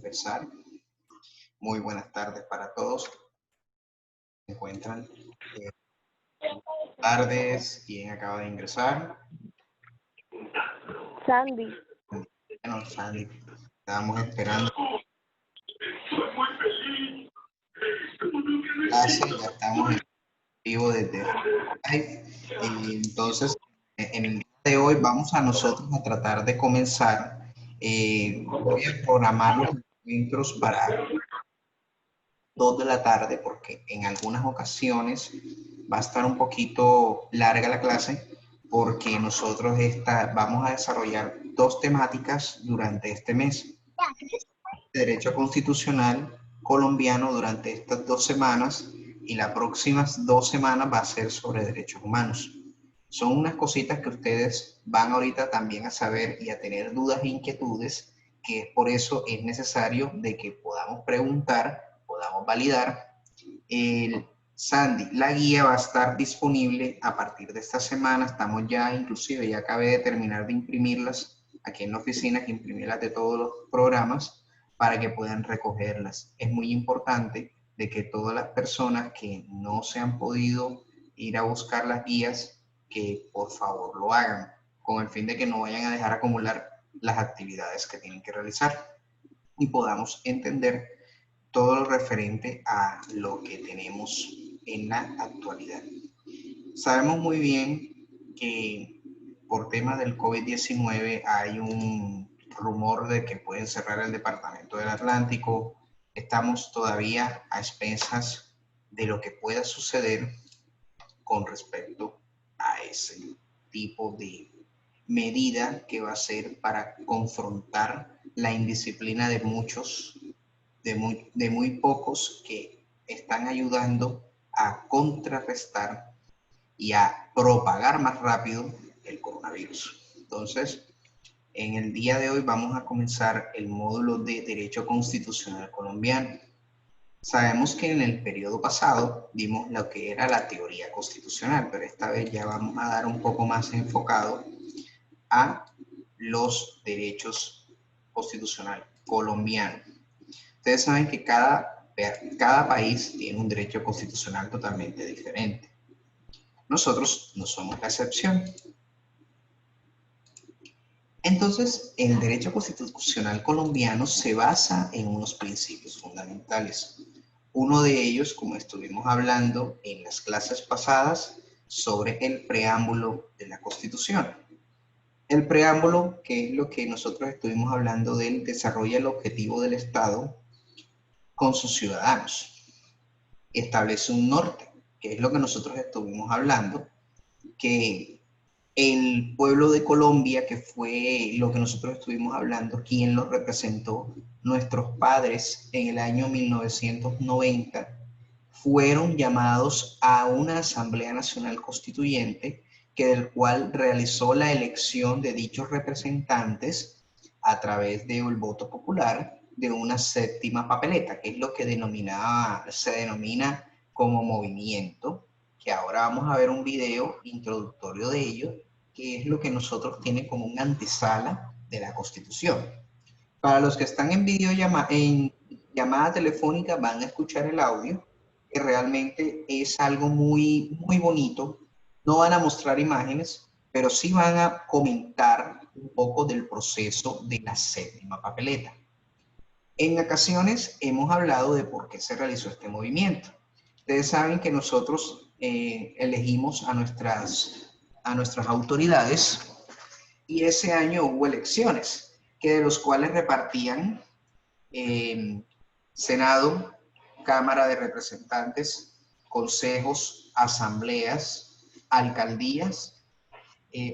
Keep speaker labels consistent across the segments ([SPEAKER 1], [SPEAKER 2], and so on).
[SPEAKER 1] Empezar. Muy buenas tardes para todos. ¿Se encuentran? Tardes. ¿Quién acaba de ingresar?
[SPEAKER 2] Sandy.
[SPEAKER 1] Bueno, Sandy, estábamos esperando clase, ya estamos en vivo desde live. Entonces, en el día de hoy vamos a nosotros a tratar de comenzar. Voy a programar los encuentros para 2 de la tarde porque en algunas ocasiones va a estar un poquito larga la clase porque nosotros vamos a desarrollar 2 temáticas durante este mes. Derecho constitucional colombiano durante estas 2 semanas y las próximas 2 semanas va a ser sobre derechos humanos. Son unas cositas que ustedes van ahorita también a saber y a tener dudas e inquietudes, que por eso es necesario de que podamos preguntar, podamos validar. Sandy, la guía va a estar disponible a partir de esta semana. Estamos ya, inclusive, ya acabé de terminar de imprimirlas aquí en la oficina, que imprimirlas de todos los programas para que puedan recogerlas. Es muy importante de que todas las personas que no se han podido ir a buscar las guías, que por favor lo hagan, con el fin de que no vayan a dejar acumular las actividades que tienen que realizar y podamos entender todo lo referente a lo que tenemos en la actualidad. Sabemos muy bien que por tema del COVID-19 hay un rumor de que pueden cerrar el departamento del Atlántico. Estamos todavía a expensas de lo que pueda suceder con respecto a ese tipo de medida que va a ser para confrontar la indisciplina de muchos, de muy pocos que están ayudando a contrarrestar y a propagar más rápido el coronavirus. Entonces, en el día de hoy vamos a comenzar el módulo de Derecho Constitucional Colombiano. Sabemos que en el periodo pasado vimos lo que era la teoría constitucional, pero esta vez ya vamos a dar un poco más enfocado a los derechos constitucionales colombianos. Ustedes saben que cada país tiene un derecho constitucional totalmente diferente. Nosotros no somos la excepción. Entonces, el derecho constitucional colombiano se basa en unos principios fundamentales. Uno de ellos, como estuvimos hablando en las clases pasadas, sobre el preámbulo de la Constitución. El preámbulo, que es lo que nosotros estuvimos hablando del desarrollo del objetivo del Estado con sus ciudadanos. Establece un norte, que es lo que nosotros estuvimos hablando, que el pueblo de Colombia, que fue lo que nosotros estuvimos hablando, quien lo representó, nuestros padres en el año 1990, fueron llamados a una Asamblea Nacional Constituyente, que del cual realizó la elección de dichos representantes a través del voto popular de una séptima papeleta, que es lo que se denomina como movimiento, que ahora vamos a ver un video introductorio de ello, que es lo que nosotros tiene como una antesala de la Constitución. Para los que están en llamada telefónica van a escuchar el audio, que realmente es algo muy, muy bonito. No van a mostrar imágenes, pero sí van a comentar un poco del proceso de la séptima papeleta. En ocasiones hemos hablado de por qué se realizó este movimiento. Ustedes saben que nosotros elegimos a nuestras autoridades y ese año hubo elecciones, que de los cuales repartían Senado, Cámara de Representantes, consejos, asambleas, alcaldías,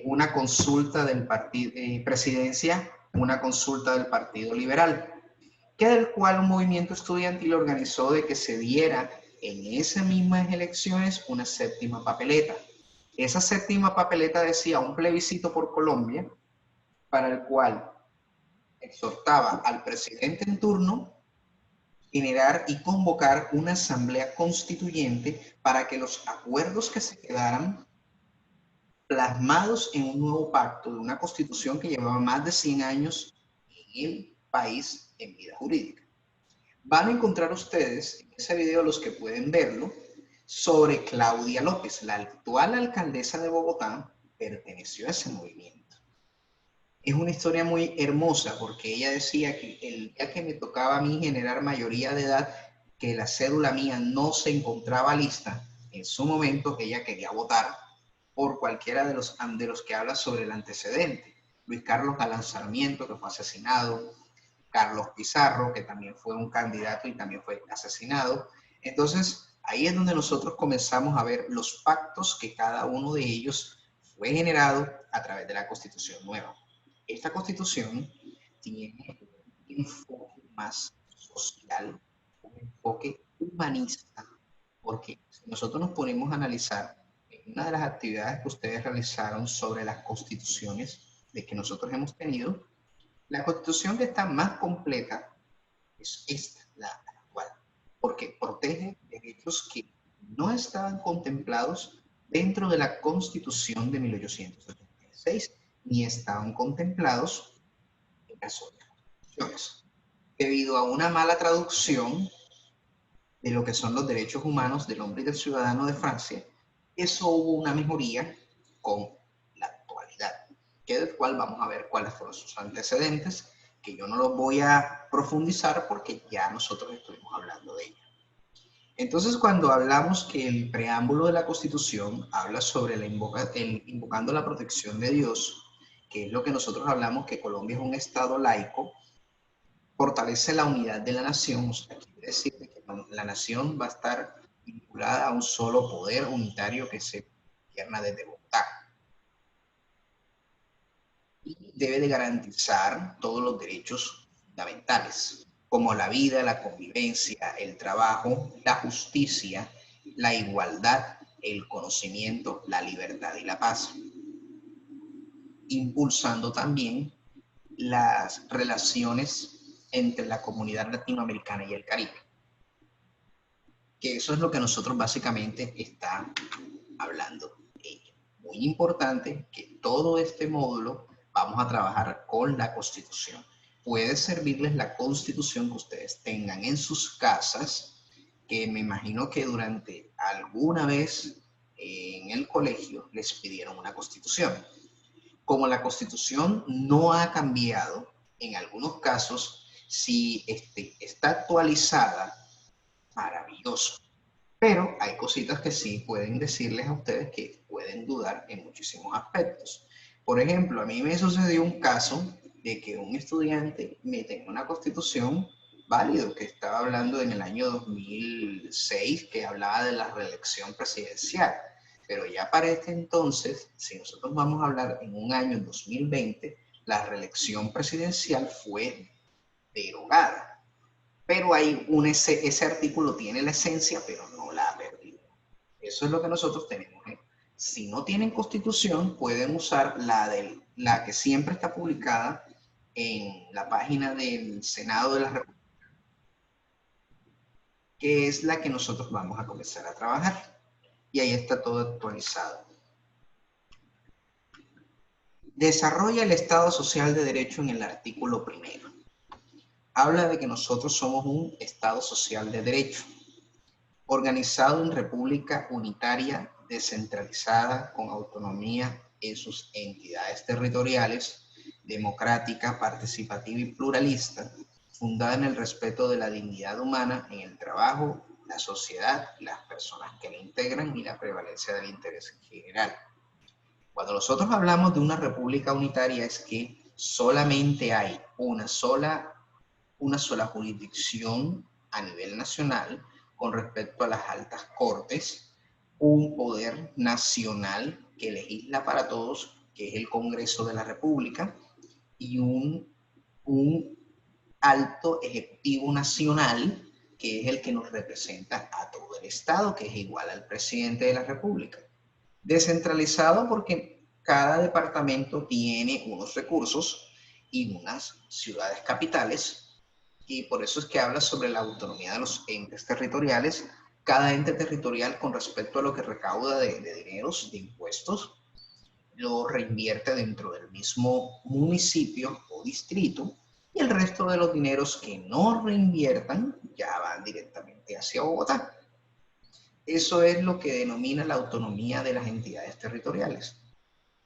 [SPEAKER 1] una consulta del partido, presidencia, una consulta del Partido Liberal, que del cual un movimiento estudiantil organizó de que se diera en esas mismas elecciones una séptima papeleta. Esa séptima papeleta decía un plebiscito por Colombia, para el cual exhortaba al presidente en turno generar y convocar una asamblea constituyente para que los acuerdos que se quedaran plasmados en un nuevo pacto de una constitución que llevaba más de 100 años en el país en vida jurídica. Van a encontrar ustedes en ese video, los que pueden verlo, sobre Claudia López, la actual alcaldesa de Bogotá, perteneció a ese movimiento. Es una historia muy hermosa porque ella decía que el día que me tocaba a mí generar mayoría de edad, que la cédula mía no se encontraba lista, en su momento ella quería votar por cualquiera de los que habla sobre el antecedente. Luis Carlos Galán Sarmiento, que fue asesinado, Carlos Pizarro, que también fue un candidato y también fue asesinado. Entonces, ahí es donde nosotros comenzamos a ver los pactos que cada uno de ellos fue generado a través de la Constitución nueva. Esta Constitución tiene un enfoque más social, un enfoque humanista, porque si nosotros nos ponemos a analizar una de las actividades que ustedes realizaron sobre las constituciones de que nosotros hemos tenido, la constitución que está más completa es esta, la actual, porque protege derechos que no estaban contemplados dentro de la Constitución de 1886, ni estaban contemplados en las otras constituciones. Debido a una mala traducción de lo que son los derechos humanos del hombre y del ciudadano de Francia, eso hubo una mejoría con la actualidad, que del cual vamos a ver cuáles fueron sus antecedentes, que yo no los voy a profundizar porque ya nosotros estuvimos hablando de ella. Entonces, cuando hablamos que el preámbulo de la Constitución habla sobre invocando la protección de Dios, que es lo que nosotros hablamos, que Colombia es un Estado laico, fortalece la unidad de la nación, o sea, quiere decir que la nación va a estar vinculada a un solo poder unitario que se gobierna desde Bogotá. Y debe de garantizar todos los derechos fundamentales, como la vida, la convivencia, el trabajo, la justicia, la igualdad, el conocimiento, la libertad y la paz. Impulsando también las relaciones entre la comunidad latinoamericana y el Caribe. Que eso es lo que nosotros básicamente está hablando ella. Muy importante que todo este módulo vamos a trabajar con la Constitución. Puede servirles la Constitución que ustedes tengan en sus casas, que me imagino que durante alguna vez en el colegio les pidieron una Constitución. Como la Constitución no ha cambiado, en algunos casos, si está actualizada, maravilloso. Pero hay cositas que sí pueden decirles a ustedes que pueden dudar en muchísimos aspectos. Por ejemplo, a mí me sucedió un caso de que un estudiante me tenía una constitución válido que estaba hablando en el año 2006, que hablaba de la reelección presidencial. Pero ya para este entonces, si nosotros vamos a hablar en un año 2020, la reelección presidencial fue derogada. Pero hay ese artículo tiene la esencia, pero no la ha perdido. Eso es lo que nosotros tenemos. Si no tienen constitución, pueden usar la que siempre está publicada en la página del Senado de la República, que es la que nosotros vamos a comenzar a trabajar. Y ahí está todo actualizado. Desarrolla el Estado Social de Derecho en el artículo 1. Habla de que nosotros somos un Estado social de derecho, organizado en república unitaria, descentralizada, con autonomía en sus entidades territoriales, democrática, participativa y pluralista, fundada en el respeto de la dignidad humana, en el trabajo, la sociedad, las personas que la integran y la prevalencia del interés general. Cuando nosotros hablamos de una república unitaria es que solamente hay una sola jurisdicción a nivel nacional con respecto a las altas cortes, un poder nacional que legisla para todos, que es el Congreso de la República, y un alto ejecutivo nacional, que es el que nos representa a todo el Estado, que es igual al presidente de la República. Descentralizado porque cada departamento tiene unos recursos y unas ciudades capitales, y por eso es que habla sobre la autonomía de los entes territoriales. Cada ente territorial, con respecto a lo que recauda de dineros, de impuestos, lo reinvierte dentro del mismo municipio o distrito, y el resto de los dineros que no reinviertan ya van directamente hacia Bogotá. Eso es lo que denomina la autonomía de las entidades territoriales.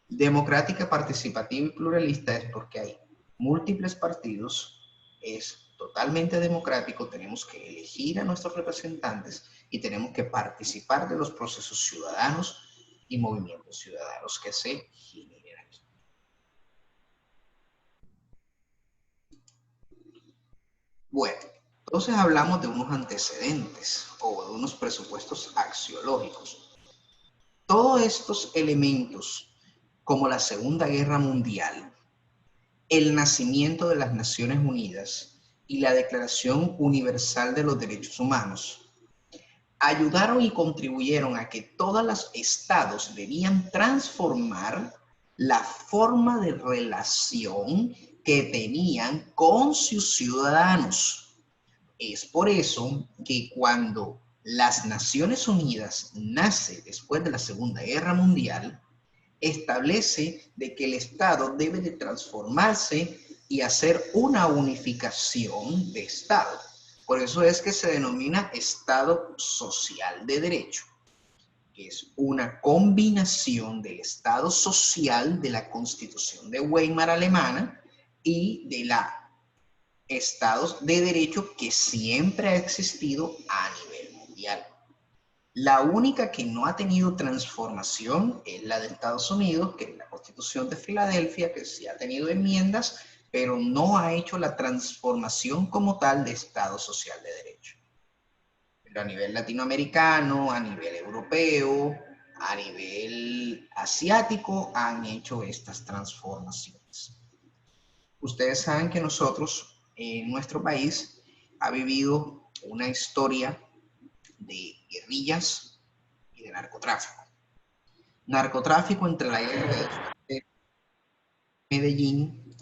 [SPEAKER 1] Democrática, participativa y pluralista es porque hay múltiples partidos, es totalmente democrático, tenemos que elegir a nuestros representantes y tenemos que participar de los procesos ciudadanos y movimientos ciudadanos que se generen aquí. Bueno, entonces hablamos de unos antecedentes o de unos presupuestos axiológicos. Todos estos elementos, como la Segunda Guerra Mundial, el nacimiento de las Naciones Unidas y la Declaración Universal de los Derechos Humanos, ayudaron y contribuyeron a que todos los estados debían transformar la forma de relación que tenían con sus ciudadanos. Es por eso que cuando las Naciones Unidas nace después de la Segunda Guerra Mundial, establece de que el Estado debe de transformarse y hacer una unificación de Estado. Por eso es que se denomina Estado Social de Derecho, que es una combinación del Estado social de la Constitución de Weimar alemana y de la Estados de Derecho que siempre ha existido a nivel mundial. La única que no ha tenido transformación es la de Estados Unidos, que es la Constitución de Filadelfia, que sí ha tenido enmiendas, pero no ha hecho la transformación como tal de Estado Social de Derecho. Pero a nivel latinoamericano, a nivel europeo, a nivel asiático, han hecho estas transformaciones. Ustedes saben que nosotros, en nuestro país, ha vivido una historia de guerrillas y de narcotráfico. Narcotráfico entre la guerra de Medellín.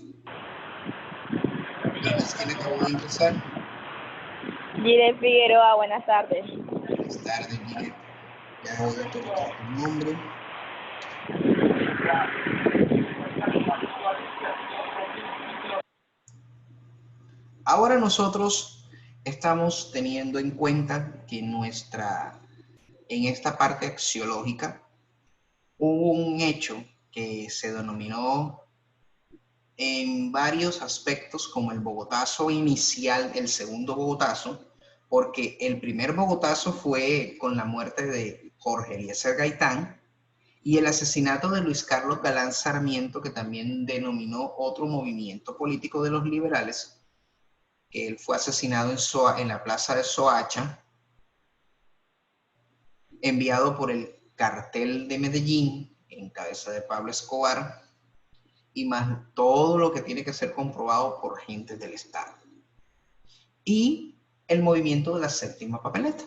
[SPEAKER 1] ¿Quién acabó de ingresar?
[SPEAKER 2] Gire Figueroa, buenas tardes.
[SPEAKER 1] Buenas tardes, Gire. Ya voy a autorizar tu nombre. Ahora nosotros estamos teniendo en cuenta que en esta parte axiológica hubo un hecho que se denominó en varios aspectos como el Bogotazo inicial, el segundo Bogotazo, porque el primer Bogotazo fue con la muerte de Jorge Eliezer Gaitán y el asesinato de Luis Carlos Galán Sarmiento, que también denominó otro movimiento político de los liberales, que él fue asesinado en la plaza de Soacha, enviado por el cartel de Medellín, en cabeza de Pablo Escobar, y más todo lo que tiene que ser comprobado por agentes del Estado. Y el movimiento de la séptima papeleta,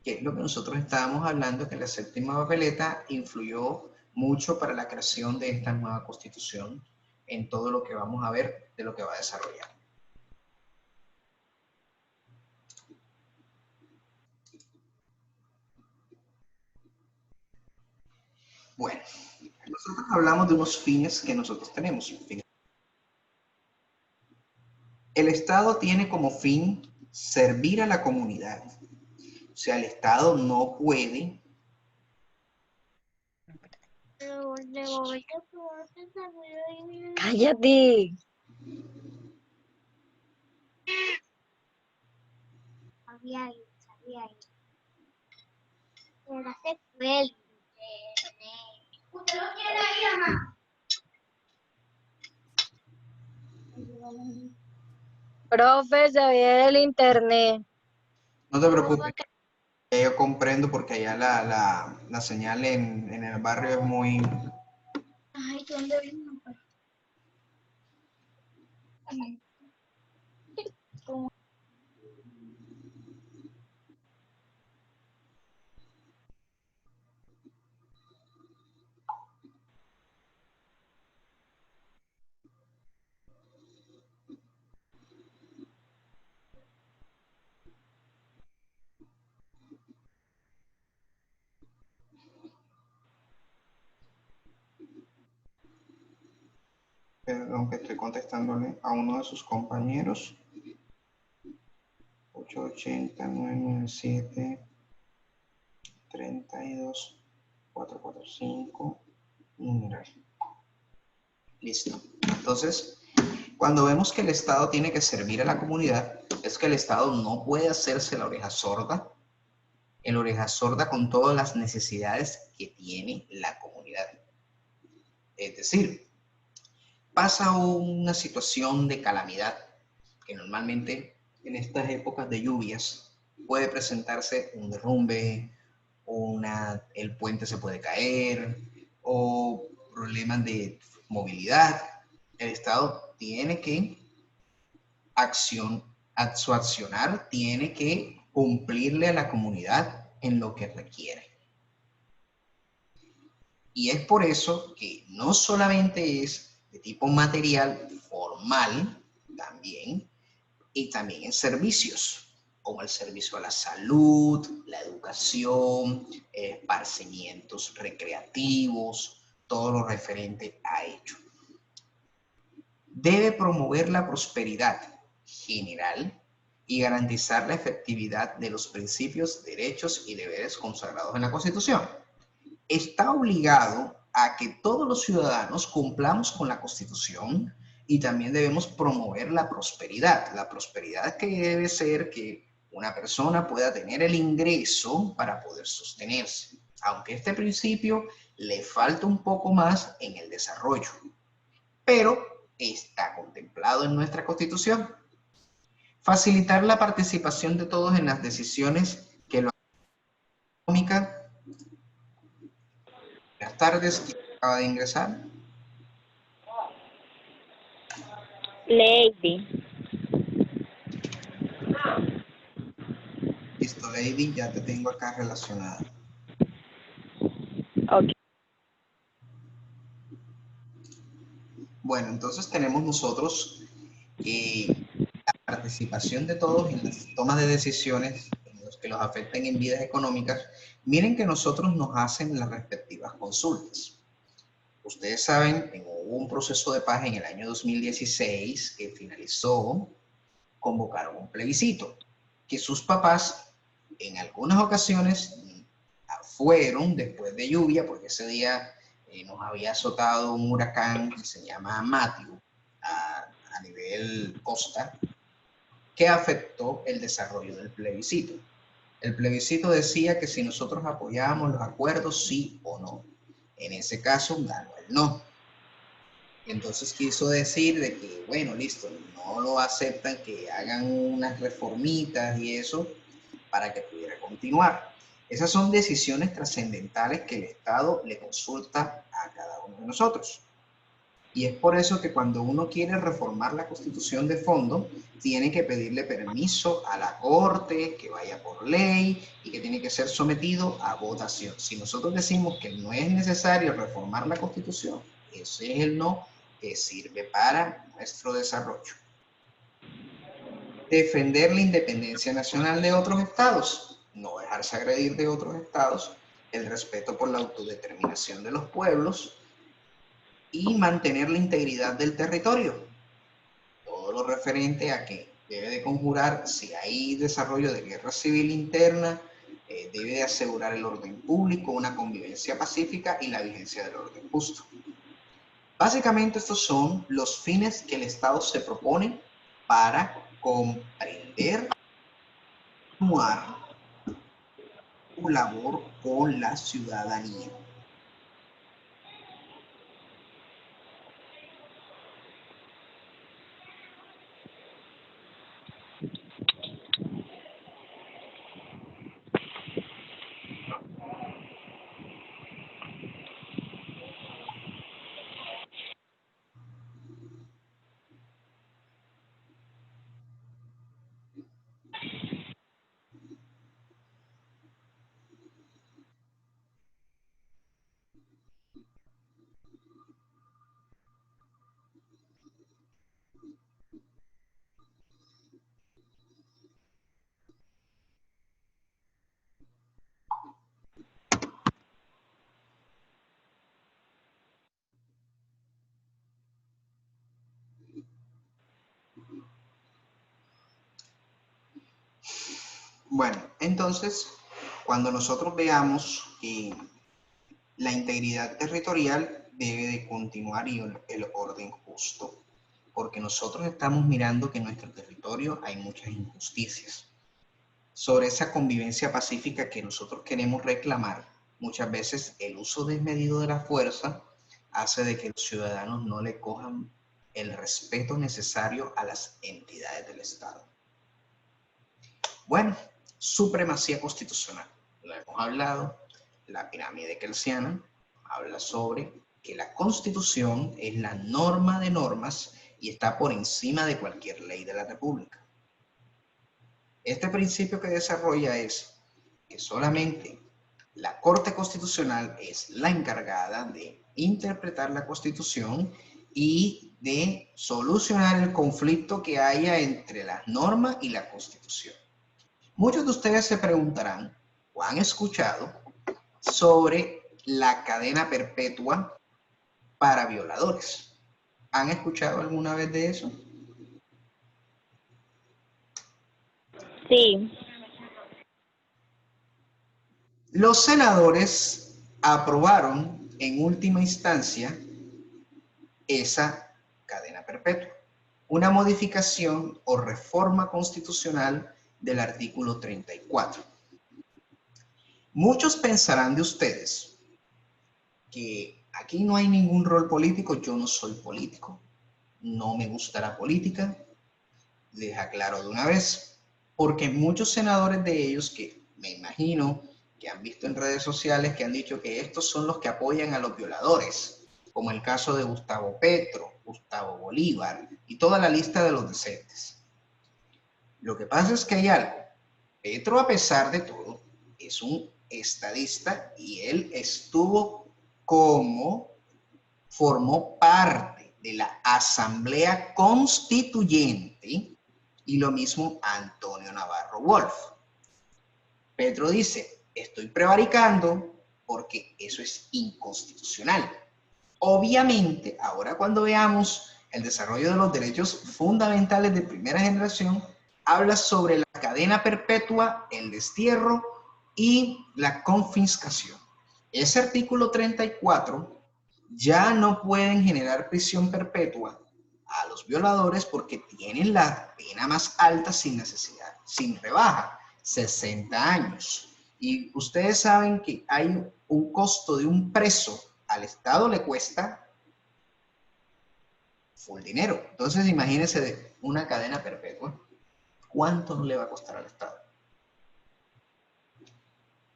[SPEAKER 1] que es lo que nosotros estábamos hablando, que la séptima papeleta influyó mucho para la creación de esta nueva constitución en todo lo que vamos a ver de lo que va a desarrollar. Bueno, nosotros hablamos de unos fines que nosotros tenemos. El Estado tiene como fin servir a la comunidad. O sea, el Estado no puede
[SPEAKER 2] Cállate. Sabía. Pero se fue el ¿Usted lo quiere ahí, mamá? Profe, se ve el internet.
[SPEAKER 1] No te preocupes, yo comprendo porque allá la señal en el barrio es muy...
[SPEAKER 2] Ay, ¿dónde vino?
[SPEAKER 1] Perdón que estoy contestándole a uno de sus compañeros. 880-997-32-445. Numeral. Listo. Entonces, cuando vemos que el Estado tiene que servir a la comunidad, es que el Estado no puede hacerse la oreja sorda, el oreja sorda con todas las necesidades que tiene la comunidad. Es decir, pasa una situación de calamidad que normalmente en estas épocas de lluvias puede presentarse un derrumbe, el puente se puede caer o problemas de movilidad. El Estado tiene que su accionar tiene que cumplirle a la comunidad en lo que requiere. Y es por eso que no solamente es de tipo material, formal, también, y también en servicios, como el servicio a la salud, la educación, esparcimientos recreativos, todo lo referente a ello. Debe promover la prosperidad general y garantizar la efectividad de los principios, derechos y deberes consagrados en la Constitución. Está obligado a que todos los ciudadanos cumplamos con la Constitución y también debemos promover la prosperidad. La prosperidad que debe ser que una persona pueda tener el ingreso para poder sostenerse, aunque este principio le falta un poco más en el desarrollo, pero está contemplado en nuestra Constitución. Facilitar la participación de todos en las decisiones que lo económica. Buenas tardes, ¿quién acaba de ingresar?
[SPEAKER 3] Lady.
[SPEAKER 1] Listo, Lady, ya te tengo acá relacionada.
[SPEAKER 3] Ok.
[SPEAKER 1] Bueno, entonces tenemos nosotros la participación de todos en las tomas de decisiones en los que los afecten en vidas económicas. Miren que nosotros nos hacen las respectivas consultas. Ustedes saben, hubo un proceso de paz en el año 2016 que finalizó, convocaron un plebiscito, que sus papás en algunas ocasiones fueron después de lluvia, porque ese día nos había azotado un huracán que se llama Matthew a nivel costa, que afectó el desarrollo del plebiscito. El plebiscito decía que si nosotros apoyábamos los acuerdos, sí o no. En ese caso, ganó el no. Y entonces quiso decir de que, bueno, listo, no lo aceptan, que hagan unas reformitas y eso para que pudiera continuar. Esas son decisiones trascendentales que el Estado le consulta a cada uno de nosotros. Y es por eso que cuando uno quiere reformar la Constitución de fondo, tiene que pedirle permiso a la Corte, que vaya por ley y que tiene que ser sometido a votación. Si nosotros decimos que no es necesario reformar la Constitución, ese es el no que sirve para nuestro desarrollo. Defender la independencia nacional de otros estados, no dejarse agredir de otros estados, el respeto por la autodeterminación de los pueblos y mantener la integridad del territorio. Todo lo referente a que debe de conjurar, si hay desarrollo de guerra civil interna, debe de asegurar el orden público, una convivencia pacífica y la vigencia del orden justo. Básicamente estos son los fines que el Estado se propone para comprender, continuar su labor con la ciudadanía. Bueno, entonces, cuando nosotros veamos que la integridad territorial debe de continuar y el orden justo, porque nosotros estamos mirando que en nuestro territorio hay muchas injusticias. Sobre esa convivencia pacífica que nosotros queremos reclamar, muchas veces el uso desmedido de la fuerza hace de que los ciudadanos no le cojan el respeto necesario a las entidades del Estado. Bueno, supremacía constitucional. Lo hemos hablado, la pirámide kelsiana habla sobre que la Constitución es la norma de normas y está por encima de cualquier ley de la República. Este principio que desarrolla es que solamente la Corte Constitucional es la encargada de interpretar la Constitución y de solucionar el conflicto que haya entre las normas y la Constitución. Muchos de ustedes se preguntarán o han escuchado sobre la cadena perpetua para violadores. ¿Han escuchado alguna vez de eso?
[SPEAKER 3] Sí.
[SPEAKER 1] Los senadores aprobaron en última instancia esa cadena perpetua, una modificación o reforma constitucional del artículo 34. Muchos pensarán de ustedes que aquí no hay ningún rol político. Yo no soy político, no me gusta la política, les aclaro de una vez, porque muchos senadores de ellos que me imagino que han visto en redes sociales que han dicho que estos son los que apoyan a los violadores, como el caso de Gustavo Petro, Gustavo Bolívar y toda la lista de los decentes. Lo que pasa es que hay algo. Petro, a pesar de todo, es un estadista y él formó parte de la Asamblea Constituyente, y lo mismo Antonio Navarro Wolf. Petro dice, estoy prevaricando porque eso es inconstitucional. Obviamente, ahora cuando veamos el desarrollo de los derechos fundamentales de primera generación, habla sobre la cadena perpetua, el destierro y la confiscación. Ese artículo 34 ya no pueden generar prisión perpetua a los violadores porque tienen la pena más alta sin necesidad, sin rebaja, 60 años. Y ustedes saben que hay un costo de un preso al Estado le cuesta full dinero. Entonces imagínense de una cadena perpetua, ¿cuánto no le va a costar al Estado?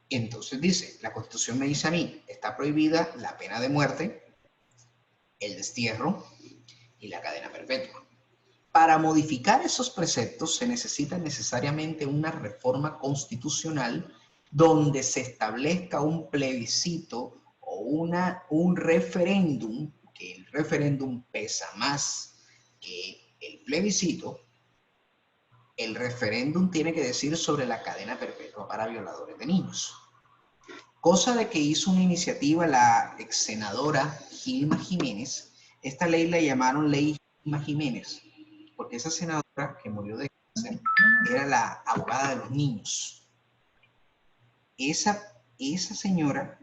[SPEAKER 1] Entonces dice, la Constitución me dice a mí, está prohibida la pena de muerte, el destierro y la cadena perpetua. Para modificar esos preceptos se necesita necesariamente una reforma constitucional donde se establezca un plebiscito o un referéndum, que el referéndum pesa más que el plebiscito. El referéndum tiene que decir sobre la cadena perpetua para violadores de niños. Cosa de que hizo una iniciativa la ex senadora Gilma Jiménez. Esta ley la llamaron Ley Gilma Jiménez, porque esa senadora que murió de cáncer era la abogada de los niños. Esa señora,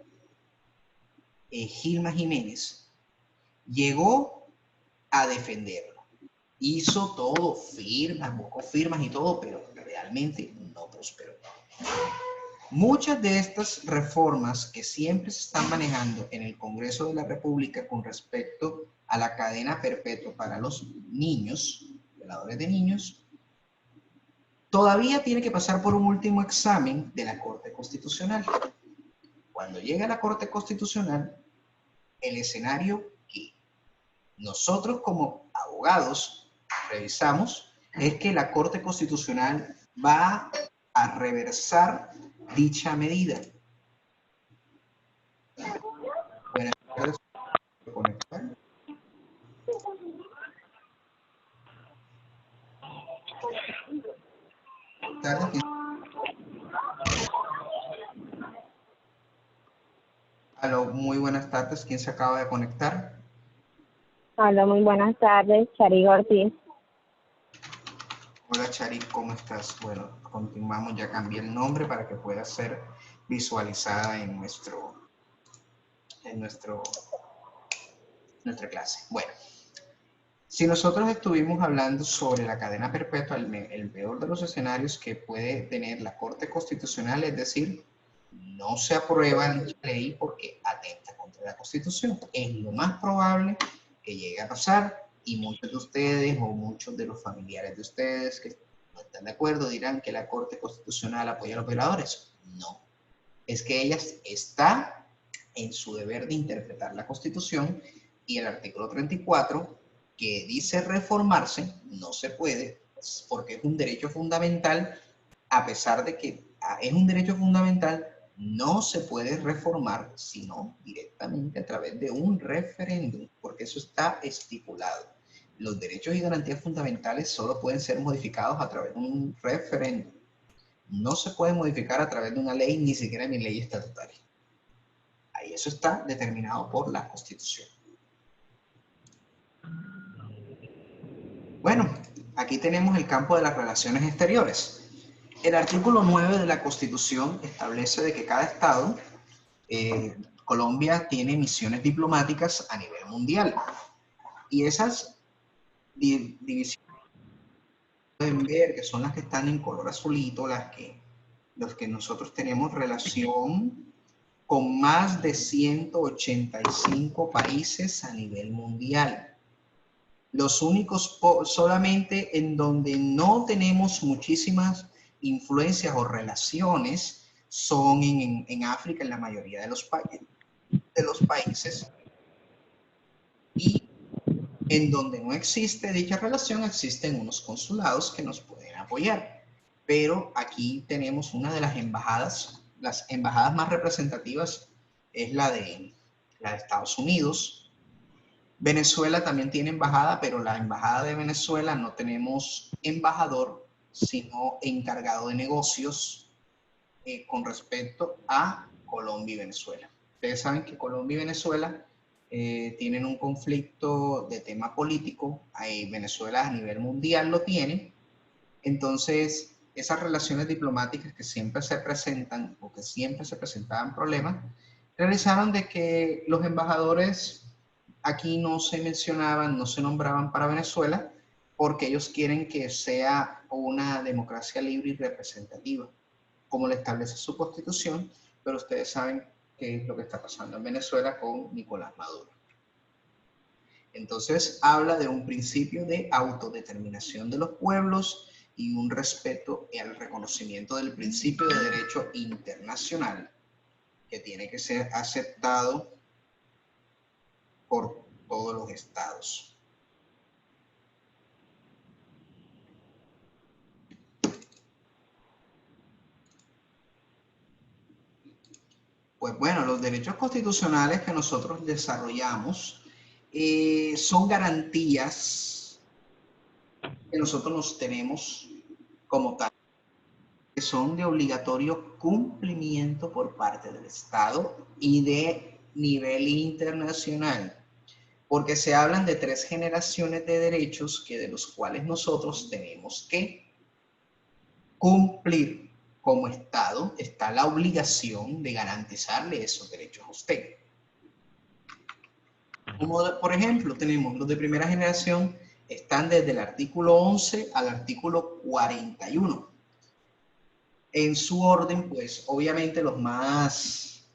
[SPEAKER 1] Gilma Jiménez, llegó a defenderlo. Hizo todo, firmas, buscó firmas y todo, pero realmente no prosperó. Muchas de estas reformas que siempre se están manejando en el Congreso de la República con respecto a la cadena perpetua para los niños, violadores de niños, todavía tiene que pasar por un último examen de la Corte Constitucional. Cuando llega a la Corte Constitucional, el escenario que nosotros como abogados revisamos es que la Corte Constitucional va a reversar dicha medida. Buenas tardes. Conectar. Tardes. Aló, muy buenas tardes. ¿Quién se acaba de conectar?
[SPEAKER 3] Hola, muy buenas tardes, Chari Ortiz.
[SPEAKER 1] Hola Charit, ¿cómo estás? Bueno, continuamos, ya cambié el nombre para que pueda ser visualizada en nuestra clase. Bueno, si nosotros estuvimos hablando sobre la cadena perpetua, el peor de los escenarios que puede tener la Corte Constitucional, es decir, no se aprueba dicha ley porque atenta contra la Constitución. Es lo más probable que llegue a pasar y muchos de ustedes o muchos de los familiares de ustedes que no están de acuerdo dirán que la Corte Constitucional apoya a los violadores. No, es que ella está en su deber de interpretar la Constitución y el artículo 34 que dice reformarse no se puede porque es un derecho fundamental, a pesar de que es un derecho fundamental, no se puede reformar sino directamente a través de un referéndum, porque eso está estipulado. Los derechos y garantías fundamentales solo pueden ser modificados a través de un referéndum. No se puede modificar a través de una ley, ni siquiera ni ley estatutaria. Ahí eso está determinado por la Constitución. Bueno, aquí tenemos el campo de las relaciones exteriores. El artículo 9 de la Constitución establece de que cada estado, Colombia tiene misiones diplomáticas a nivel mundial. Y esas divisiones pueden ver que son las que están en color azulito, los que nosotros tenemos relación con más de 185 países a nivel mundial. Los únicos solamente en donde no tenemos muchísimas influencias o relaciones son en África, en la mayoría de los países, y en donde no existe dicha relación existen unos consulados que nos pueden apoyar. Pero aquí tenemos una de las embajadas más representativas es la de Estados Unidos. Venezuela también tiene embajada, pero la embajada de Venezuela no tenemos embajador, sino encargado de negocios con respecto a Colombia y Venezuela. Ustedes saben que Colombia y Venezuela tienen un conflicto de tema político. Venezuela a nivel mundial lo tiene. Entonces, esas relaciones diplomáticas que siempre se presentan o que siempre se presentaban problemas, realizaron de que los embajadores aquí no se mencionaban, no se nombraban para Venezuela, porque ellos quieren que sea una democracia libre y representativa, como le establece su constitución, pero ustedes saben qué es lo que está pasando en Venezuela con Nicolás Maduro. Entonces habla de un principio de autodeterminación de los pueblos y un respeto al reconocimiento del principio de derecho internacional que tiene que ser aceptado por todos los estados. Pues bueno, los derechos constitucionales que nosotros desarrollamos son garantías que nosotros nos tenemos como tal, que son de obligatorio cumplimiento por parte del Estado y de nivel internacional, porque se hablan de 3 generaciones de derechos que de los cuales nosotros tenemos que cumplir. Como Estado está la obligación de garantizarle esos derechos a usted. Como por ejemplo, tenemos los de primera generación, están desde el artículo 11 al artículo 41. En su orden, pues obviamente los más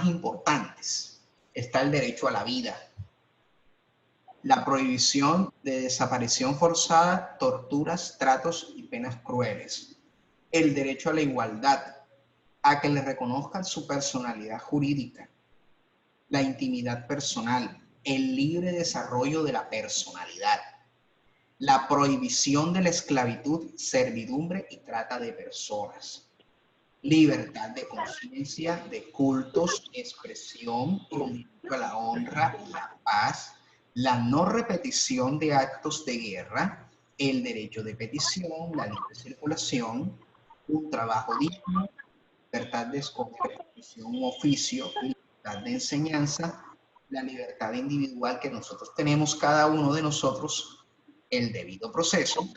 [SPEAKER 1] importantes. Está el derecho a la vida, la prohibición de desaparición forzada, torturas, tratos y penas crueles, el derecho a la igualdad, a que le reconozcan su personalidad jurídica, la intimidad personal, el libre desarrollo de la personalidad, la prohibición de la esclavitud, servidumbre y trata de personas, libertad de conciencia, de cultos, expresión, el derecho a la honra, la paz, la no repetición de actos de guerra, el derecho de petición, la libre circulación, un trabajo digno, libertad de escoger profesión u oficio, libertad de enseñanza, la libertad individual que nosotros tenemos cada uno de nosotros, el debido proceso,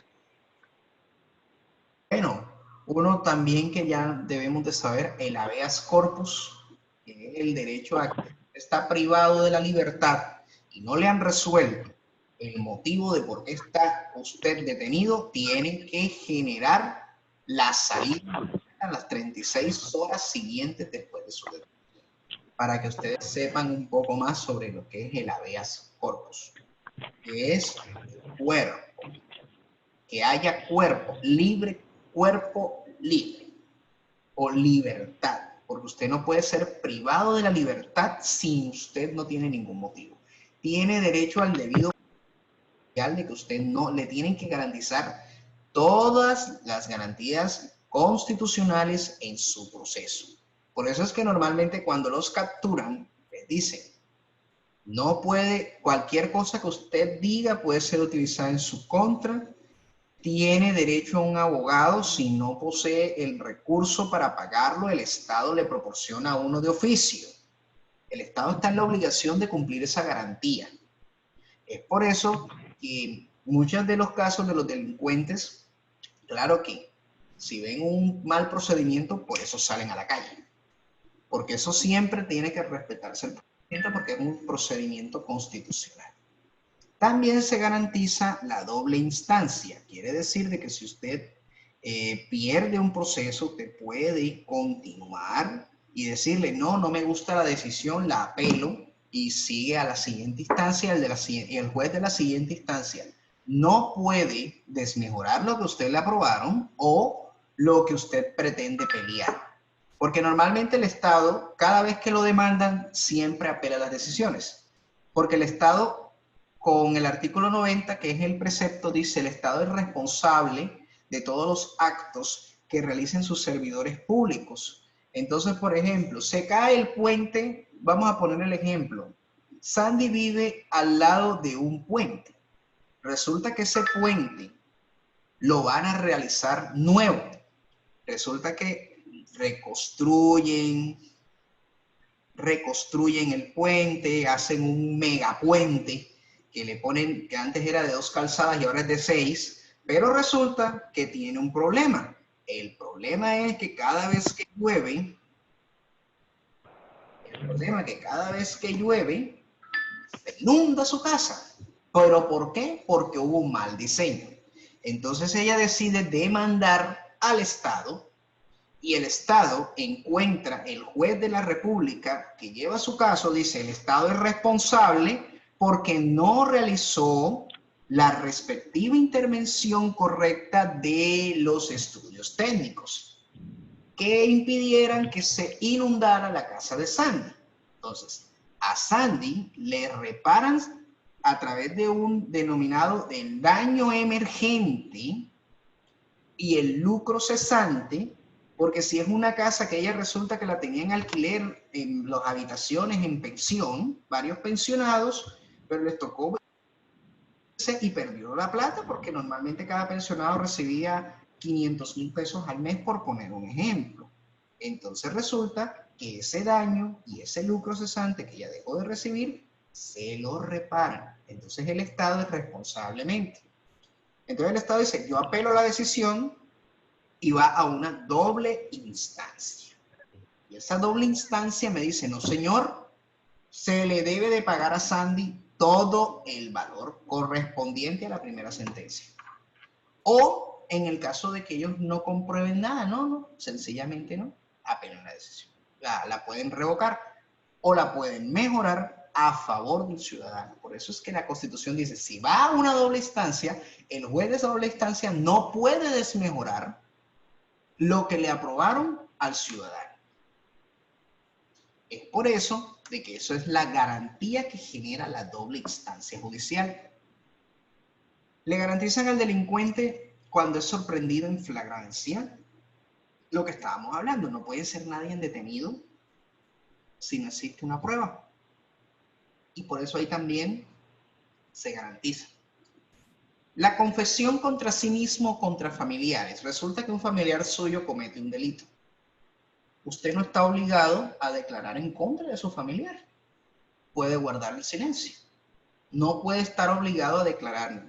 [SPEAKER 1] Bueno, uno también que ya debemos de saber, el habeas corpus, que es el derecho a que está privado de la libertad y no le han resuelto el motivo de por qué está usted detenido, tiene que generar la salida a las 36 horas siguientes después de su detención, para que ustedes sepan un poco más sobre lo que es el habeas corpus, que es cuerpo, que haya cuerpo libre o libertad, porque usted no puede ser privado de la libertad si usted no tiene ningún motivo. Tiene derecho al debido de que usted no le tienen que garantizar todas las garantías constitucionales en su proceso. Por eso es que normalmente cuando los capturan, les dicen, no puede, cualquier cosa que usted diga puede ser utilizada en su contra, tiene derecho a un abogado. Si no posee el recurso para pagarlo, el Estado le proporciona uno de oficio. El Estado está en la obligación de cumplir esa garantía. Es por eso que muchos de los casos de los delincuentes, claro que si ven un mal procedimiento, por eso salen a la calle. Porque eso siempre tiene que respetarse el procedimiento, porque es un procedimiento constitucional. También se garantiza la doble instancia. Quiere decir de que si usted pierde un proceso, usted puede continuar y decirle, no, no me gusta la decisión, la apelo, y sigue a la siguiente instancia. El juez de la siguiente instancia no puede desmejorar lo que usted le aprobaron o lo que usted pretende pelear. Porque normalmente el Estado, cada vez que lo demandan, siempre apela a las decisiones. Porque el Estado, con el artículo 90, que es el precepto, dice el Estado es responsable de todos los actos que realicen sus servidores públicos. Entonces, por ejemplo, se cae el puente, vamos a poner el ejemplo. Sandy vive al lado de un puente. Resulta que ese puente lo van a realizar nuevo. Resulta que reconstruyen el puente, hacen un megapuente que le ponen, que antes era de 2 calzadas y ahora es de 6, pero resulta que tiene un problema. El problema es que cada vez que llueve, se inunda su casa. ¿Pero por qué? Porque hubo un mal diseño. Entonces ella decide demandar al Estado y el Estado encuentra, el juez de la República que lleva su caso, dice, el Estado es responsable porque no realizó la respectiva intervención correcta de los estudios técnicos que impidieran que se inundara la casa de Sandy. Entonces, a Sandy le reparan a través de un denominado del daño emergente y el lucro cesante, porque si es una casa que ella resulta que la tenía en alquiler, en las habitaciones, en pensión, varios pensionados, pero les tocó y perdió la plata porque normalmente cada pensionado recibía 500,000 pesos al mes, por poner un ejemplo. Entonces resulta que ese daño y ese lucro cesante que ella dejó de recibir, se lo reparan. Entonces el Estado es responsablemente. Entonces el Estado dice, yo apelo la decisión y va a una doble instancia. Y esa doble instancia me dice, no señor, se le debe de pagar a Sandy todo el valor correspondiente a la primera sentencia. O en el caso de que ellos no comprueben nada, no, sencillamente no, apelan la decisión. La pueden revocar o la pueden mejorar a favor del ciudadano. Por eso es que la Constitución dice, si va a una doble instancia, el juez de esa doble instancia no puede desmejorar lo que le aprobaron al ciudadano. Es por eso de que eso es la garantía que genera la doble instancia judicial. Le garantizan al delincuente cuando es sorprendido en flagrancia, lo que estábamos hablando, no puede ser nadie detenido si no existe una prueba. Y por eso ahí también se garantiza. La confesión contra sí mismo o contra familiares. Resulta que un familiar suyo comete un delito. Usted no está obligado a declarar en contra de su familiar. Puede guardar el silencio. No puede estar obligado a declarar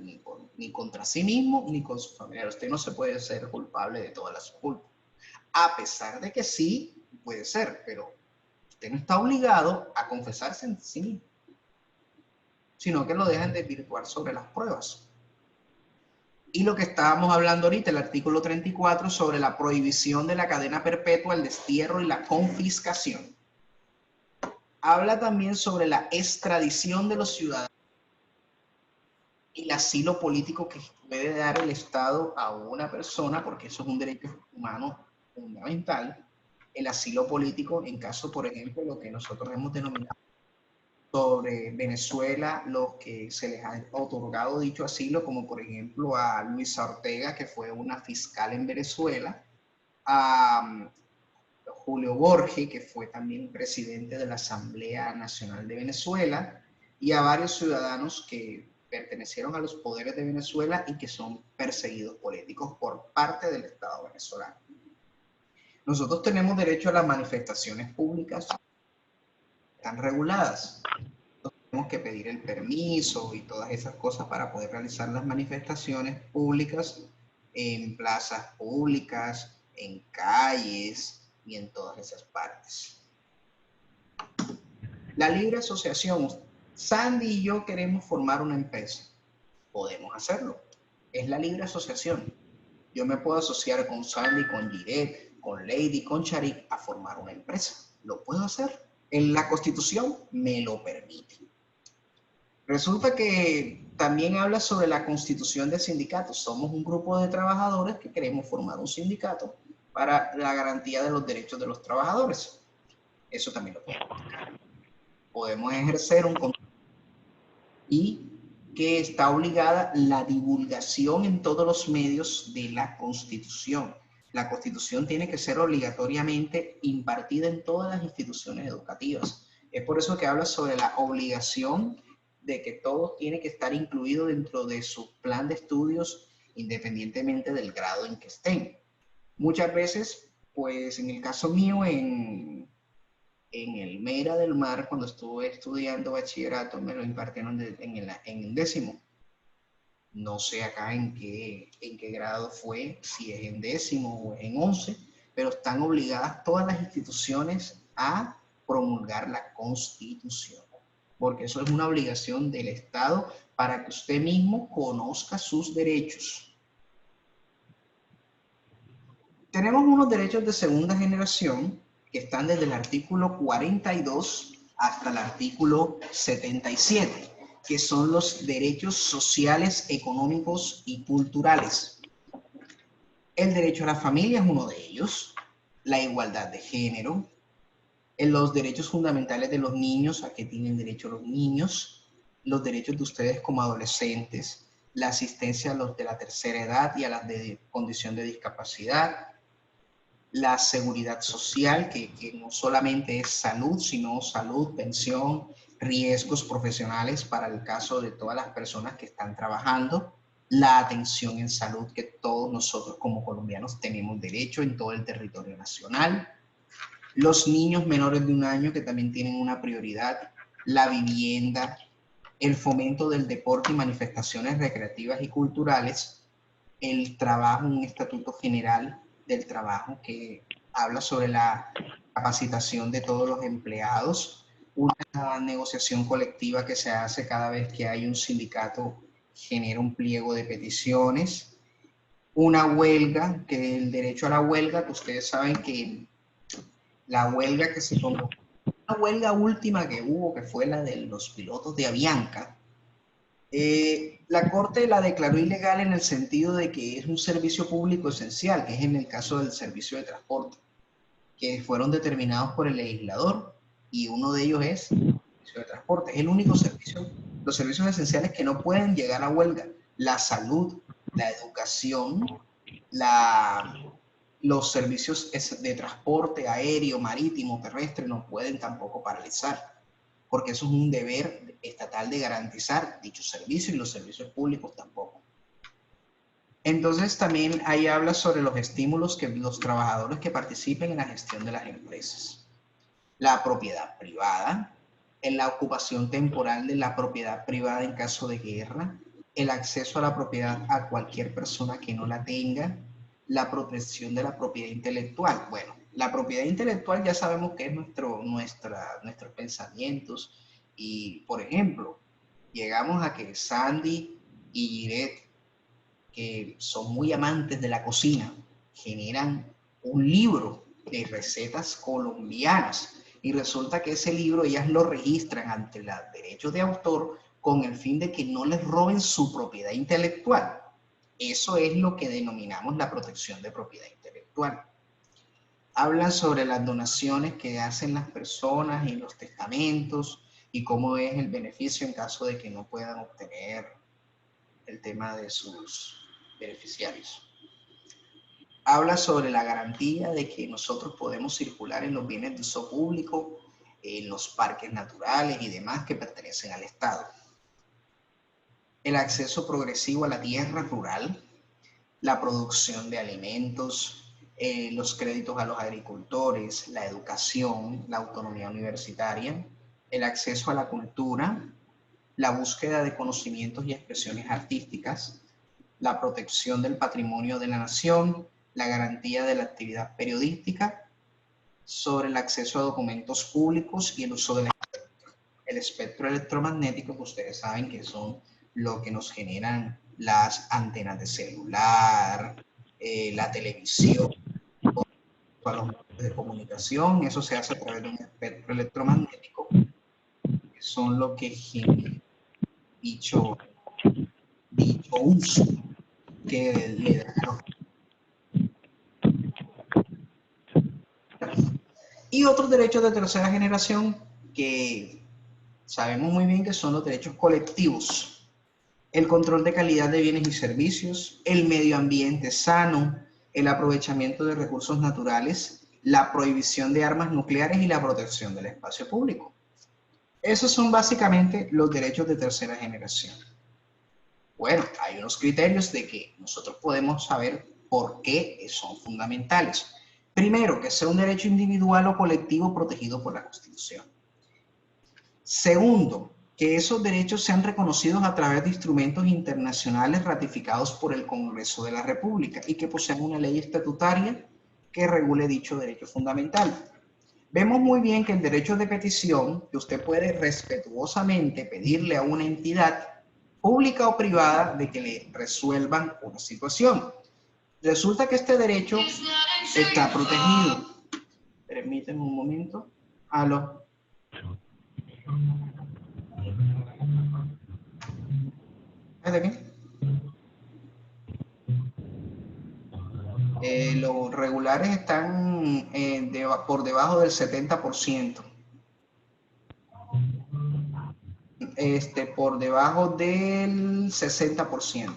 [SPEAKER 1] ni contra sí mismo, ni con su familiar. Usted no se puede ser culpable de todas las culpas. A pesar de que sí puede ser, pero usted no está obligado a confesarse en sí mismo, sino que lo dejan desvirtuar sobre las pruebas. Y lo que estábamos hablando ahorita, el artículo 34, sobre la prohibición de la cadena perpetua, el destierro y la confiscación. Habla también sobre la extradición de los ciudadanos y el asilo político que puede dar el Estado a una persona, porque eso es un derecho humano fundamental, el asilo político en caso, por ejemplo, lo que nosotros hemos denominado sobre Venezuela, los que se les ha otorgado dicho asilo, como por ejemplo a Luisa Ortega, que fue una fiscal en Venezuela, a Julio Borges, que fue también presidente de la Asamblea Nacional de Venezuela, y a varios ciudadanos que pertenecieron a los poderes de Venezuela y que son perseguidos políticos por parte del Estado venezolano. Nosotros tenemos derecho a las manifestaciones públicas, están reguladas. Tenemos que pedir el permiso y todas esas cosas para poder realizar las manifestaciones públicas en plazas públicas, en calles y en todas esas partes. La libre asociación. Sandy y yo queremos formar una empresa. Podemos hacerlo. Es la libre asociación. Yo me puedo asociar con Sandy, con Giret, con Lady, con Charik a formar una empresa. Lo puedo hacer. En la Constitución me lo permite. Resulta que también habla sobre la constitución de sindicatos. Somos un grupo de trabajadores que queremos formar un sindicato para la garantía de los derechos de los trabajadores. Eso también lo podemos hacer. Podemos ejercer un control y que está obligada la divulgación en todos los medios de la Constitución. La Constitución tiene que ser obligatoriamente impartida en todas las instituciones educativas. Es por eso que habla sobre la obligación de que todo tiene que estar incluido dentro de su plan de estudios, independientemente del grado en que estén. Muchas veces, pues en el caso mío, en el Mera del Mar, cuando estuve estudiando bachillerato, me lo impartieron en el 10º. No sé acá en qué grado fue, si es en 10º o en 11, pero están obligadas todas las instituciones a promulgar la Constitución, porque eso es una obligación del Estado para que usted mismo conozca sus derechos. Tenemos unos derechos de segunda generación que están desde el artículo 42 hasta el artículo 77, que son los derechos sociales, económicos y culturales. El derecho a la familia es uno de ellos, la igualdad de género, los derechos fundamentales de los niños, a que tienen derecho los niños, los derechos de ustedes como adolescentes, la asistencia a los de la tercera edad y a las de condición de discapacidad, la seguridad social, que no solamente es salud, sino salud, pensión, riesgos profesionales para el caso de todas las personas que están trabajando, la atención en salud que todos nosotros como colombianos tenemos derecho en todo el territorio nacional, los niños menores de 1 año que también tienen una prioridad, la vivienda, el fomento del deporte y manifestaciones recreativas y culturales, el trabajo, un estatuto general del trabajo que habla sobre la capacitación de todos los empleados, una negociación colectiva que se hace cada vez que hay un sindicato, genera un pliego de peticiones, una huelga, que el derecho a la huelga, que ustedes saben que la huelga que se convocó, la huelga última que hubo, que fue la de los pilotos de Avianca, la Corte la declaró ilegal en el sentido de que es un servicio público esencial, que es en el caso del servicio de transporte, que fueron determinados por el legislador, y uno de ellos es el servicio de transporte. Es el único servicio, los servicios esenciales que no pueden llegar a huelga: la salud, la educación, los servicios de transporte aéreo, marítimo, terrestre no pueden tampoco paralizar, porque eso es un deber estatal de garantizar dichos servicios, y los servicios públicos tampoco. Entonces también ahí habla sobre los estímulos que los trabajadores que participen en la gestión de las empresas. La propiedad privada, en la ocupación temporal de la propiedad privada en caso de guerra, el acceso a la propiedad a cualquier persona que no la tenga, la protección de la propiedad intelectual. Bueno, la propiedad intelectual ya sabemos que es nuestros pensamientos y, por ejemplo, llegamos a que Sandy y Giret, que son muy amantes de la cocina, generan un libro de recetas colombianas y resulta que ese libro ellas lo registran ante los derechos de autor con el fin de que no les roben su propiedad intelectual. Eso es lo que denominamos la protección de propiedad intelectual. Hablan sobre las donaciones que hacen las personas y los testamentos y cómo es el beneficio en caso de que no puedan obtener el tema de sus beneficiarios. Habla sobre la garantía de que nosotros podemos circular en los bienes de uso público, en los parques naturales y demás que pertenecen al Estado. El acceso progresivo a la tierra rural, la producción de alimentos, los créditos a los agricultores, la educación, la autonomía universitaria, el acceso a la cultura, la búsqueda de conocimientos y expresiones artísticas, la protección del patrimonio de la nación, la garantía de la actividad periodística, sobre el acceso a documentos públicos y el uso del espectro electromagnético, que ustedes saben que son lo que nos generan las antenas de celular, la televisión, a los medios de comunicación. Eso se hace a través de un espectro electromagnético, que son lo que genera dicho uso que le da a los... Y otros derechos de tercera generación que sabemos muy bien que son los derechos colectivos: el control de calidad de bienes y servicios, el medio ambiente sano, el aprovechamiento de recursos naturales, la prohibición de armas nucleares y la protección del espacio público. Esos son básicamente los derechos de tercera generación. Bueno, hay unos criterios de que nosotros podemos saber por qué son fundamentales. Primero, que sea un derecho individual o colectivo protegido por la Constitución. Segundo, que esos derechos sean reconocidos a través de instrumentos internacionales ratificados por el Congreso de la República y que posean una ley estatutaria que regule dicho derecho fundamental. Vemos muy bien que el derecho de petición, que usted puede respetuosamente pedirle a una entidad pública o privada de que le resuelvan una situación. Resulta que este derecho está protegido. Permítanme un momento. Aló. ¿Es de aquí? Los regulares están por debajo del 70%. Por debajo del 60%.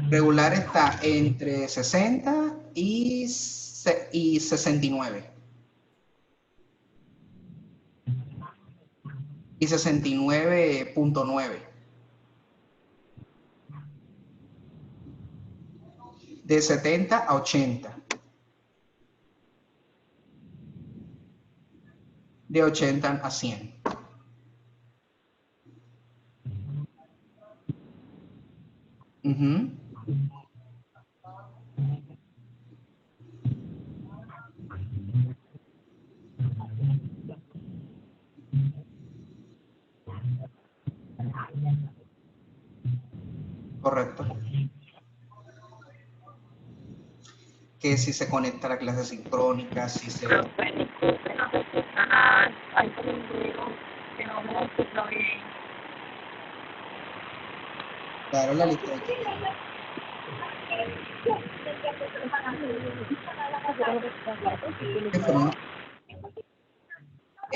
[SPEAKER 1] Regular está entre 60 y 69. Y 69.9. De 70 a 80. De 80 a 100. Correcto. Que si se conecta a la clase sincrónica, si se...
[SPEAKER 3] Hay un ruido que no me escucha bien.
[SPEAKER 1] Claro, la lista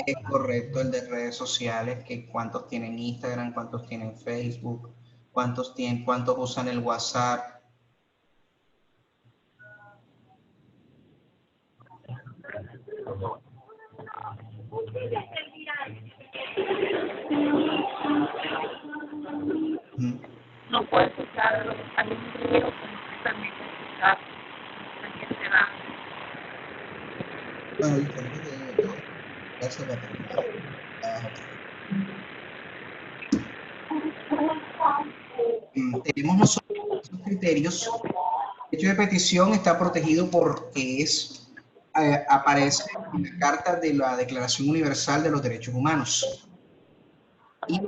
[SPEAKER 1] es correcto, el de redes sociales, que cuántos tienen Instagram, cuántos tienen Facebook, cuántos usan el WhatsApp.
[SPEAKER 3] No puedo escuchar, hay un ruido que no me permite escuchar. ¿Quién será?
[SPEAKER 1] Bueno, diferente de todo. Gracias, Patricia. Tenemos nosotros esos criterios. El derecho de petición está protegido porque aparece en la Carta de la Declaración Universal de los Derechos Humanos y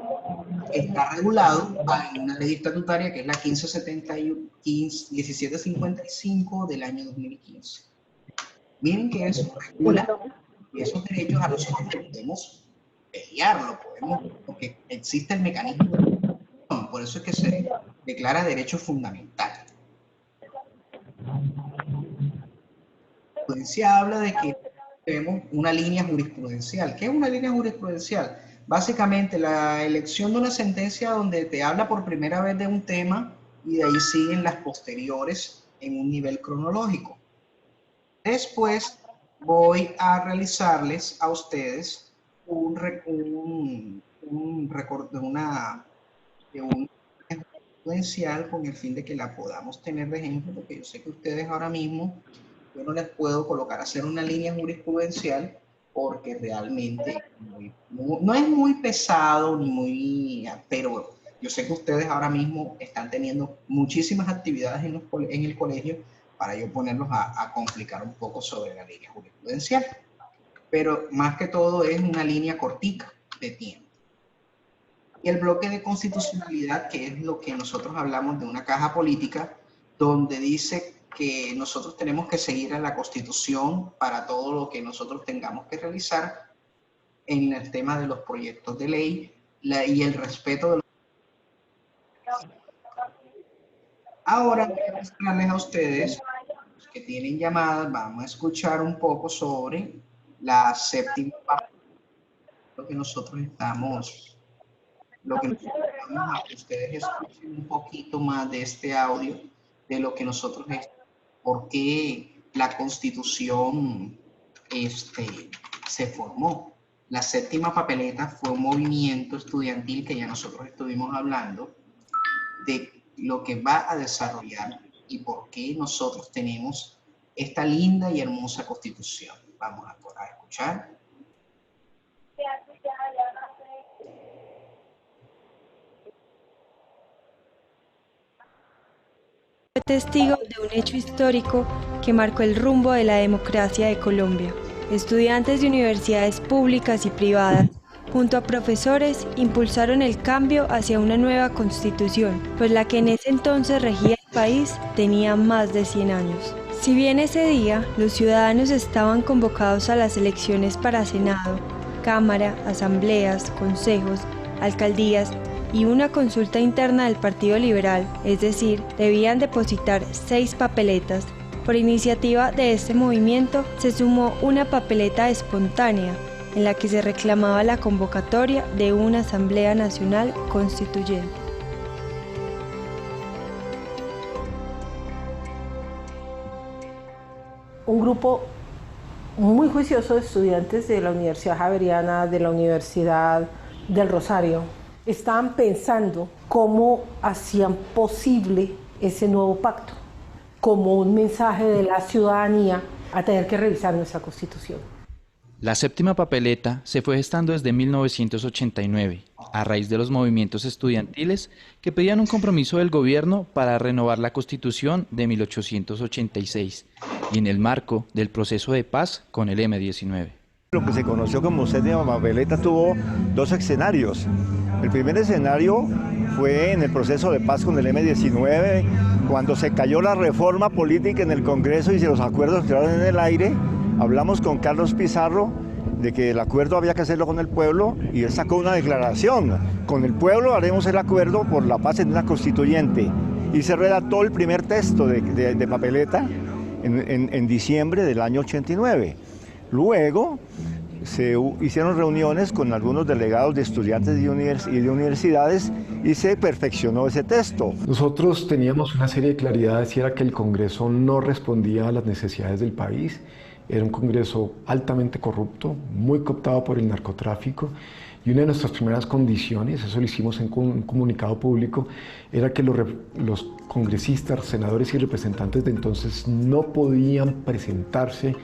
[SPEAKER 1] está regulado en una ley estatutaria que es la 1755 del año 2015. Miren que eso regula esos derechos a nosotros podemos pelearlo, porque existe el mecanismo. Por eso es que se declara derecho fundamental. La jurisprudencia habla de que tenemos una línea jurisprudencial. ¿Qué es una línea jurisprudencial? Básicamente la elección de una sentencia donde te habla por primera vez de un tema y de ahí siguen las posteriores en un nivel cronológico. Después voy a realizarles a ustedes un jurisprudencial con el fin de que la podamos tener de ejemplo, porque yo sé que ustedes ahora mismo, yo no les puedo colocar a hacer una línea jurisprudencial porque realmente no es muy pesado ni muy, pero yo sé que ustedes ahora mismo están teniendo muchísimas actividades en el colegio para yo ponerlos a complicar un poco sobre la línea jurisprudencial. Pero más que todo es una línea cortica de tiempo. Y el bloque de constitucionalidad, que es lo que nosotros hablamos de una caja política, donde dice que nosotros tenemos que seguir a la Constitución para todo lo que nosotros tengamos que realizar en el tema de los proyectos de ley y el respeto de los... Ahora voy a mostrarles a ustedes, los que tienen llamadas, vamos a escuchar un poco sobre la séptima parte, lo que nosotros estamos a que ustedes escuchen un poquito más de este audio, de lo que nosotros por qué la Constitución se formó. La séptima papeleta fue un movimiento estudiantil que ya nosotros estuvimos hablando de lo que va a desarrollar y por qué nosotros tenemos esta linda y hermosa Constitución. Vamos a escuchar.
[SPEAKER 4] Fue testigo de un hecho histórico que marcó el rumbo de la democracia de Colombia. Estudiantes de universidades públicas y privadas, junto a profesores, impulsaron el cambio hacia una nueva constitución, pues la que en ese entonces regía el país tenía más de 100 años. Si bien ese día los ciudadanos estaban convocados a las elecciones para Senado, Cámara, asambleas, consejos, alcaldías y una consulta interna del Partido Liberal, es decir, debían depositar 6 papeletas. Por iniciativa de este movimiento se sumó una papeleta espontánea, en la que se reclamaba la convocatoria de una Asamblea Nacional Constituyente.
[SPEAKER 5] Un grupo muy juicioso de estudiantes de la Universidad Javeriana, de la Universidad del Rosario, estaban pensando cómo hacían posible ese nuevo pacto, como un mensaje de la ciudadanía a tener que revisar nuestra Constitución.
[SPEAKER 6] La séptima papeleta se fue gestando desde 1989, a raíz de los movimientos estudiantiles que pedían un compromiso del gobierno para renovar la Constitución de 1886 y en el marco del proceso de paz con el M-19.
[SPEAKER 7] Lo que se conoció como séptima papeleta tuvo 2 escenarios. El primer escenario fue en el proceso de paz con el M-19, cuando se cayó la reforma política en el Congreso y los acuerdos quedaron en el aire. Hablamos con Carlos Pizarro de que el acuerdo había que hacerlo con el pueblo y él sacó una declaración: con el pueblo haremos el acuerdo por la paz en una constituyente. Y se redactó el primer texto de papeleta en diciembre del año 89. Luego se hicieron reuniones con algunos delegados de estudiantes y de universidades y se perfeccionó ese texto.
[SPEAKER 8] Nosotros teníamos una serie de claridades y era que el Congreso no respondía a las necesidades del país. Era un Congreso altamente corrupto, muy cooptado por el narcotráfico, y una de nuestras primeras condiciones, eso lo hicimos en un comunicado público, era que los congresistas, senadores y representantes de entonces no podían presentarse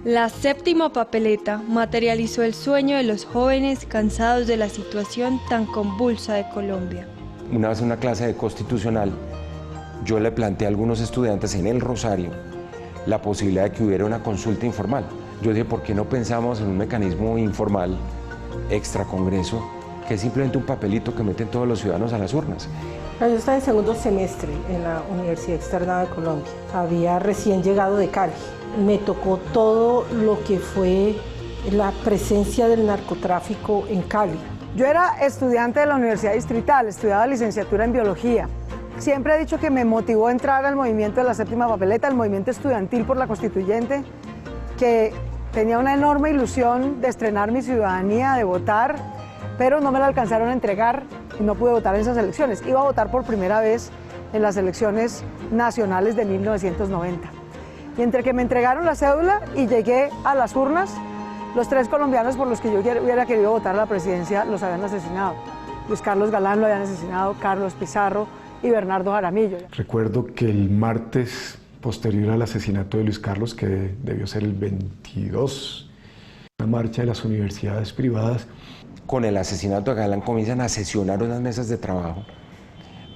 [SPEAKER 4] La séptima papeleta materializó el sueño de los jóvenes cansados de la situación tan convulsa de Colombia.
[SPEAKER 9] Una vez en una clase de constitucional, yo le planteé a algunos estudiantes en el Rosario la posibilidad de que hubiera una consulta informal. Yo dije, ¿por qué no pensamos en un mecanismo informal, extra Congreso, que es simplemente un papelito que meten todos los ciudadanos a las urnas?
[SPEAKER 5] Yo estaba en segundo semestre en la Universidad Externa de Colombia. Había recién llegado de Cali. Me tocó todo lo que fue la presencia del narcotráfico en Cali.
[SPEAKER 10] Yo era estudiante de la Universidad Distrital, estudiaba licenciatura en Biología. Siempre he dicho que me motivó a entrar al movimiento de la séptima papeleta, el movimiento estudiantil por la constituyente, que tenía una enorme ilusión de estrenar mi ciudadanía, de votar, pero no me la alcanzaron a entregar y no pude votar en esas elecciones. Iba a votar por primera vez en las elecciones nacionales de 1990. Y entre que me entregaron la cédula y llegué a las urnas, los 3 colombianos por los que yo hubiera querido votar a la presidencia los habían asesinado. Luis Carlos Galán lo habían asesinado, Carlos Pizarro y Bernardo Jaramillo.
[SPEAKER 8] Recuerdo que el martes posterior al asesinato de Luis Carlos, que debió ser el 22, la marcha de las universidades privadas.
[SPEAKER 9] Con el asesinato de Galán comienzan a sesionar unas mesas de trabajo,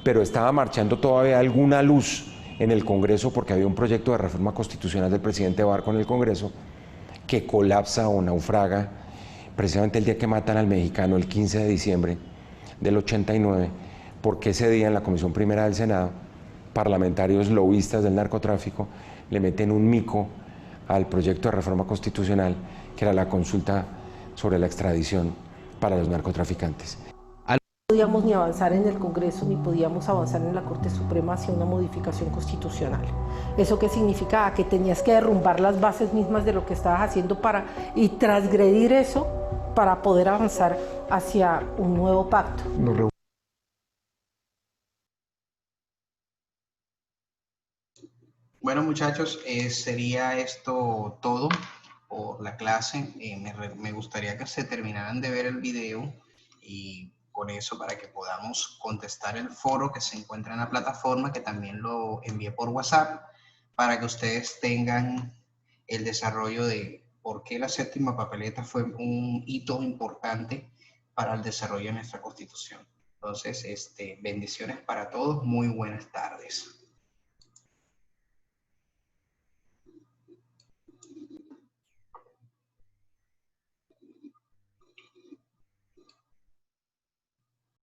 [SPEAKER 9] pero estaba marchando todavía alguna luz en el Congreso porque había un proyecto de reforma constitucional del presidente Barco en el Congreso que colapsa o naufraga precisamente el día que matan al mexicano, el 15 de diciembre del 89, porque ese día en la Comisión Primera del Senado, parlamentarios lobistas del narcotráfico le meten un mico al proyecto de reforma constitucional, que era la consulta sobre la extradición para los narcotraficantes.
[SPEAKER 5] No podíamos ni avanzar en el Congreso ni podíamos avanzar en la Corte Suprema hacia una modificación constitucional. ¿Eso qué significaba? Que tenías que derrumbar las bases mismas de lo que estabas haciendo y transgredir eso para poder avanzar hacia un nuevo pacto.
[SPEAKER 1] Bueno, muchachos, sería esto todo por la clase. Me gustaría que se terminaran de ver el video y con eso para que podamos contestar el foro que se encuentra en la plataforma, que también lo envié por WhatsApp, para que ustedes tengan el desarrollo de por qué la séptima papeleta fue un hito importante para el desarrollo de nuestra Constitución. Entonces, bendiciones para todos, muy buenas tardes.